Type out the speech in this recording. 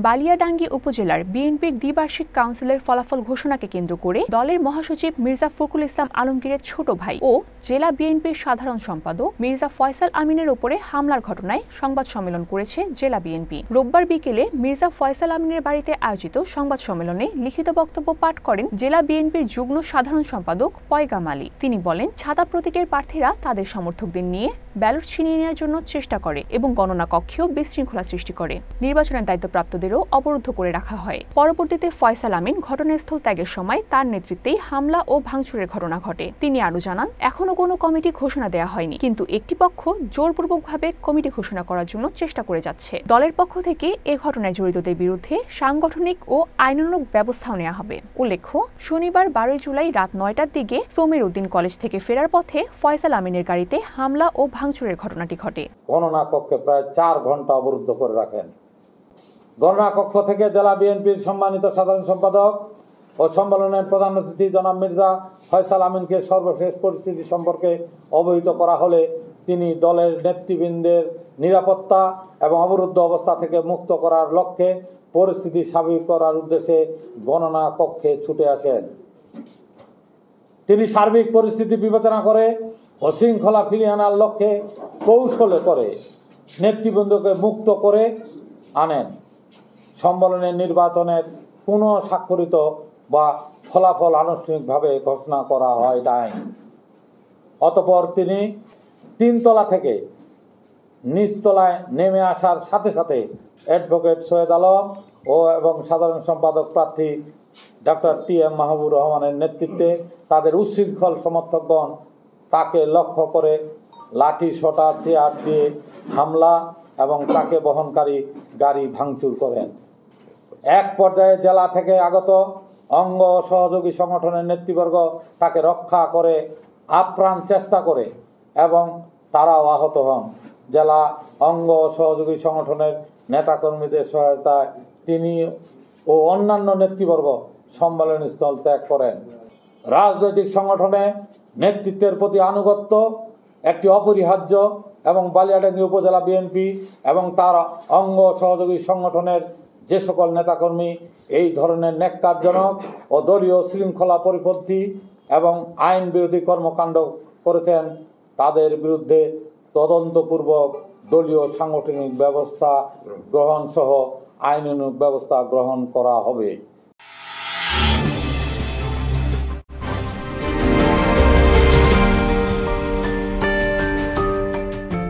বালিয়াডাঙ্গি উপজেলার বিএনপির দ্বিবার্ষিক কাউন্সিলের ফলাফল ঘোষণাকে কেন্দ্র করে দলের মহাসচিব মির্জা ফখরুল ইসলাম আলমগীরের ছোট ভাই ও জেলা বিএনপির সাধারণ সম্পাদক মির্জা ফয়সাল আমিনের উপরে হামলার ঘটনায় সংবাদ সম্মেলন করেছে জেলা বিএনপি। রোববার বিকেলে মির্জা ফয়সাল আমিনের বাড়িতে আয়োজিত সংবাদ সম্মেলনে লিখিত বক্তব্য পাঠ করেন জেলা বিএনপির যুগ্ম সাধারণ সম্পাদক পয়গাম আলী। তিনি বলেন, ছাতা প্রতীকের প্রার্থীরা তাদের সমর্থকদের নিয়ে ব্যালট ছিনিয়ে নেওয়ার জন্য চেষ্টা করে এবং গণনা কক্ষেও বিশৃঙ্খলা সৃষ্টি করে। নির্বাচনের দায়িত্বপ্রাপ্তদেরও অবরুদ্ধ করে রাখা হয়। পরবর্তীতে ফয়সাল আমিন ঘটনাস্থল ত্যাগের সময় তার নেতৃত্বেই হামলা ও ভাঙচুরের ঘটনা ঘটে। তিনি আরও জানান, এখনো কোনো কমিটি ঘোষণা দেওয়া হয়নি, কিন্তু একটি পক্ষ জোরপূর্বকভাবে কমিটি ঘোষণা করার জন্য চেষ্টা করে যাচ্ছে। দলের পক্ষ থেকে এ ঘটনায় জড়িতদের বিরুদ্ধে সাংগঠনিক ও আইনানুগ ব্যবস্থাও নেওয়া হবে। উল্লেখ্য, শনিবার 12 জুলাই রাত 9টার দিকে সমীর উদ্দিন কলেজ থেকে ফেরার পথে ফয়সাল আমিনের গাড়িতে হামলা ও ভাঙচুরের ঘটনাটি ঘটে। গণনা কক্ষে প্রায় 4 ঘন্টা অবরুদ্ধ করে রাখেন। গণনা কক্ষ থেকে জেলা বিএনপির সম্মানিত সাধারণ সম্পাদক ও সম্মেলনের প্রধান অতিথি জনাব মির্জা ফয়সাল আমিনকে সর্বশেষ পরিস্থিতি সম্পর্কে অবহিত করা হলে তিনি দলের নেতৃবৃন্দের নিরাপত্তা এবং অবরুদ্ধ অবস্থা থেকে মুক্ত করার লক্ষ্যে পরিস্থিতি স্বাভাবিক করার উদ্দেশ্যে গণনা কক্ষে ছুটে আসেন। তিনি সার্বিক পরিস্থিতি বিবেচনা করে ও শৃঙ্খলা ফিরিয়ে আনার লক্ষ্যে কৌশলে করে নেতৃবৃন্দকে মুক্ত করে আনেন। সম্মেলনের নির্বাচনের কোনো স্বাক্ষরিত বা ফলাফল আনুষ্ঠানিকভাবে ঘোষণা করা হয় নাই। অতঃপর তিনি 3 তলা থেকে নিচতলায় নেমে আসার সাথে সাথে অ্যাডভোকেট সৈয়দ আলম এবং সাধারণ সম্পাদক প্রার্থী ডক্টর টি.এম. মাহবুবুর রহমানের নেতৃত্বে তাদের উচ্ছৃঙ্খল সমর্থকগণ তাকে লক্ষ্য করে লাঠি সোটা চেয়ার দিয়ে হামলা এবং তাকে বহনকারী গাড়ি ভাঙচুর করেন। এক পর্যায়ে জেলা থেকে আগত অঙ্গ সহযোগী সংগঠনের নেতৃবর্গ তাকে রক্ষা করে আপ্রাণ চেষ্টা করে এবং তারাও আহত হন। জেলা অঙ্গ সহযোগী সংগঠনের নেতাকর্মীদের সহায়তায় তিনি ও অন্যান্য নেতৃবর্গ সম্মেলনস্থল ত্যাগ করেন। রাজনৈতিক সংগঠনে নেতৃত্বের প্রতি আনুগত্য একটি অপরিহার্য এবং বালিয়াডাঙ্গি উপজেলা বিএনপি এবং তার অঙ্গ সহযোগী সংগঠনের যে সকল নেতাকর্মী এই ধরনের ন্যাক্কারজনক ও দলীয় শৃঙ্খলা পরিপন্থী এবং আইন বিরোধী কর্মকাণ্ড করেছেন, তাদের বিরুদ্ধে তদন্তপূর্বক দলীয় সাংগঠনিক ব্যবস্থা গ্রহণ সহ আইনানুগ ব্যবস্থা গ্রহণ করা হবে।